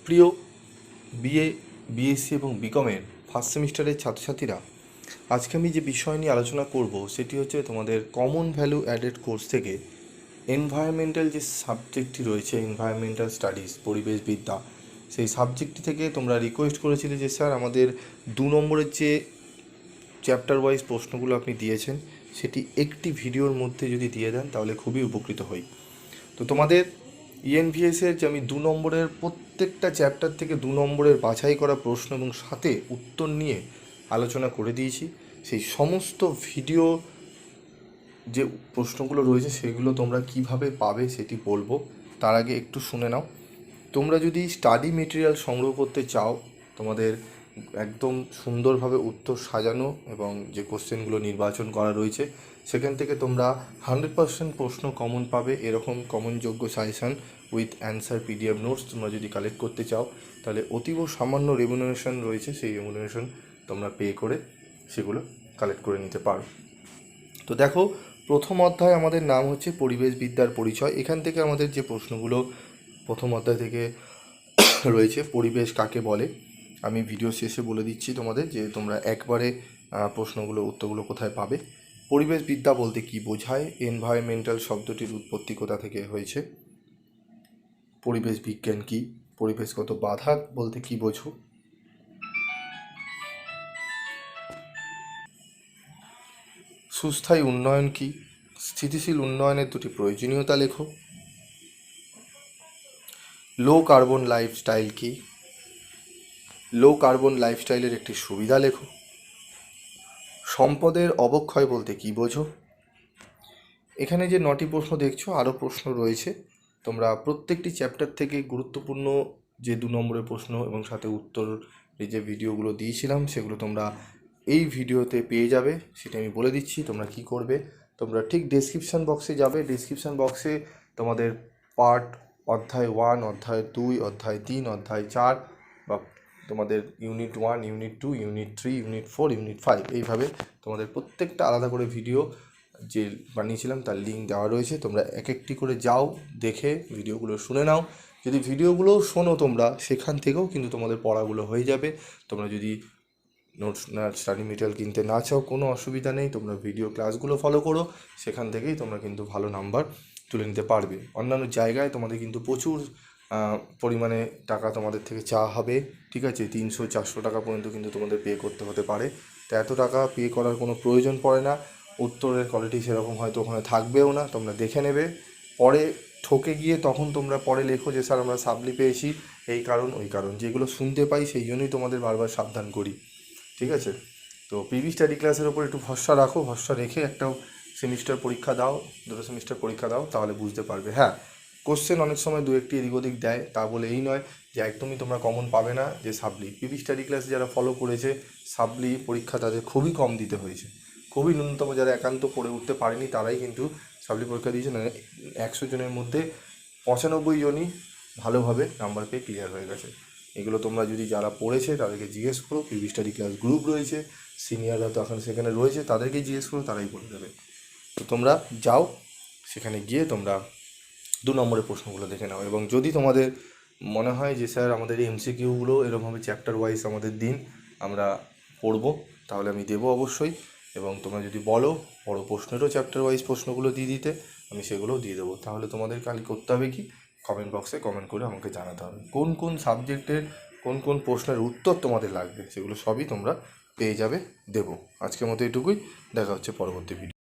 প্রিয় BA, BSc এবং বিকমের first সেমিস্টারের ছাত্রছাত্রীরা, আজকে আমি যে বিষয় নিয়ে আলোচনা করব সেটি হচ্ছে তোমাদের কমন ভ্যালু অ্যাডেড কোর্স থেকে এনভায়রনমেন্টাল যে সাবজেক্টটি রয়েছে, এনভায়রনমেন্টাল স্টাডিজ, পরিবেশবিদ্যা, সেই সাবজেক্টটি থেকে তোমরা রিকোয়েস্ট করেছিলে যে স্যার আমাদের 2 নম্বরের যে চ্যাপ্টার ওয়াইজ প্রশ্নগুলো আপনি দিয়েছেন সেটি একটি ভিডিওর মধ্যে যদি দিয়ে দেন তাহলে খুবই উপকৃত হই। তো তোমাদের ইএনভিএসের যে আমি 2 নম্বরের প্রত্যেকটা চ্যাপ্টার থেকে 2 নম্বরের বাছাই করা প্রশ্ন এবং সাথে উত্তর নিয়ে আলোচনা করে দিয়েছি। সেই সমস্ত ভিডিও যে প্রশ্নগুলো রয়েছে সেগুলো তোমরা কিভাবে পাবে সেটি বলবো। তার আগে একটু শুনে নাও। তোমরা যদি স্টাডি মেটেরিয়াল সংগ্রহ করতে চাও, তোমাদের একদম সুন্দরভাবে উত্তর সাজানো এবং যে কোশ্চেনগুলো নির্বাচন করা রয়েছে সেখান থেকে তোমরা 100% প্রশ্ন কমন পাবে, এরকম কমনযোগ্য suggestion with answer PDF notes তোমরা যদি কালেক্ট করতে চাও তাহলে অতীব সামান্য রেমুনারেশন রয়েছে, সেই রেমুনারেশন তোমরা পে করে সেগুলো কালেক্ট করে নিতে পারো। তো দেখো, প্রথম অধ্যায় আমাদের নাম হচ্ছে পরিবেশবিদ্যার পরিচয়। এখান থেকে আমাদের যে প্রশ্নগুলো প্রথম অধ্যায় থেকে রয়েছে, পরিবেশ কাকে বলে, আমি ভিডিও শেষে বলে দিচ্ছি তোমাদের যে তোমরা একবারে প্রশ্নগুলো উত্তরগুলো কোথায় পাবে। পরিবেশবিদ্যা বলতে কি বোঝায়, এনভায়রনমেন্টাল শব্দটির উৎপত্তি কোথা থেকে হয়েছে, পরিবেশ বিজ্ঞান কি, পরিবেশগত বাধা বলতে কি বোঝো, সুস্থায়ী উন্নয়ন কি, স্থিতিশীল উন্নয়নের দুটি প্রয়োজনীয়তা লেখো, লো কার্বন লাইফস্টাইল কি, লো কার্বন লাইফস্টাইলের একটি সুবিধা লেখো, সম্পদের অবক্ষয় বলতে কি বোঝো। এখানে যে 9টি প্রশ্ন দেখছো, আরও প্রশ্ন রয়েছে। তোমরা প্রত্যেকটি চ্যাপ্টার থেকে গুরুত্বপূর্ণ যে 2 নম্বরের প্রশ্ন এবং সাথে উত্তর যে ভিডিওগুলো দিয়েছিলাম সেগুলো তোমরা এই ভিডিওতে পেয়ে যাবে। সেটা আমি বলে দিচ্ছি তোমরা কি করবে। তোমরা ঠিক ডেসক্রিপশান বক্সে যাবে, ডেসক্রিপশান বক্সে তোমাদের পার্ট অধ্যায় 1, অধ্যায় 2, অধ্যায় 3, অধ্যায় 4 বা তোমাদের unit 1, unit 2, unit 3, unit 4, unit 5 এইভাবে তোমাদের প্রত্যেকটা আলাদা করে ভিডিও যে বানিয়েছিলাম তার লিঙ্ক দেওয়া রয়েছে। তোমরা এক একটি করে যাও, দেখে ভিডিওগুলো শুনে নাও। যদি ভিডিওগুলো শোনো তোমরা, সেখান থেকেও কিন্তু তোমাদের পড়াগুলো হয়ে যাবে। তোমরা যদি নোটস না, স্টাডি মেটেরিয়াল কিনতে না চাও, কোনো অসুবিধা নেই, তোমরা ভিডিও ক্লাসগুলো ফলো করো, সেখান থেকেই তোমরা কিন্তু ভালো নাম্বার তুলে নিতে পারবে। অন্যান্য জায়গায় তোমাদের কিন্তু প্রচুর পরিমাণে টাকা তোমাদের থেকে চাওয়া হবে, ঠিক আছে, 300-400 টাকা পর্যন্ত কিন্তু তোমাদের পে করতে হতে পারে। তো এত টাকা পে করার কোনো প্রয়োজন পড়ে না। উত্তরের কোয়ালিটি সেরকম হয়তো ওখানে থাকবেও না, তোমরা দেখে নেবে। পরে ঠকে গিয়ে তখন তোমরা পরে লেখো যে স্যার আমরা সাপ্লি পেয়েছি, এই কারণ ওই কারণ, যেগুলো শুনতে পাই সেই জন্যই তোমাদের বারবার সাবধান করি, ঠিক আছে। তো পিভি স্টাডি ক্লাসের ওপর একটু ভরসা রাখো, ভরসা রেখে একটা সেমিস্টার পরীক্ষা দাও, 2টো সেমিস্টার পরীক্ষা দাও, তাহলে বুঝতে পারবে। হ্যাঁ, কোশ্চেন অনেক সময় 2-1টি এদিক ওদিক দেয়, তা বলে এই নয় যে একদমই তোমরা কমন পাবে না। যে সাপ্লি পিভি স্টাডি ক্লাসে যারা ফলো করেছে, সাপ্লি পরীক্ষা তাদের খুবই কম দিতে হয়েছে, খুবই ন্যূনতম। যারা একান্ত পড়ে উঠতে পারেনি তারাই কিন্তু সাপ্লি পরীক্ষা দিয়েছে। 100 জনের মধ্যে 95 জনই ভালোভাবে নাম্বার পেয়ে ক্লিয়ার হয়ে গেছে। এগুলো তোমরা যদি যারা পড়েছে তাদেরকে জিজ্ঞেস করো, পিভি স্টাডি ক্লাস গ্রুপ রয়েছে, সিনিয়ররা তো এখন সেখানে রয়েছে, তাদেরকেই জিজ্ঞেস করো, তারাই বলে দেবে। তো তোমরা যাও, সেখানে গিয়ে তোমরা 2 নম্বরের প্রশ্নগুলো দেখে নাও। এবং যদি তোমাদের মনে হয় যে স্যার আমাদের এমসিকিউগুলো এরকমভাবে চ্যাপ্টার ওয়াইজ আমাদের দিন, আমরা পড়বো, তাহলে আমি দেবো অবশ্যই। এবং তোমরা যদি বলো বড় প্রশ্নেরও চ্যাপ্টার ওয়াইজ প্রশ্নগুলো দিয়ে দিতে, আমি সেগুলোও দিয়ে দেবো। তাহলে তোমাদের কাল করতে হবে কি, কমেন্ট বক্সে কমেন্ট করে আমাকে জানাতে হবে কোন কোন সাবজেক্টের কোন কোন প্রশ্নের উত্তর তোমাদের লাগবে, সেগুলো সবই তোমরা পেয়ে যাবে, দেবো। আজকের মতো এটুকুই, দেখা হচ্ছে পরবর্তী ভিডিও।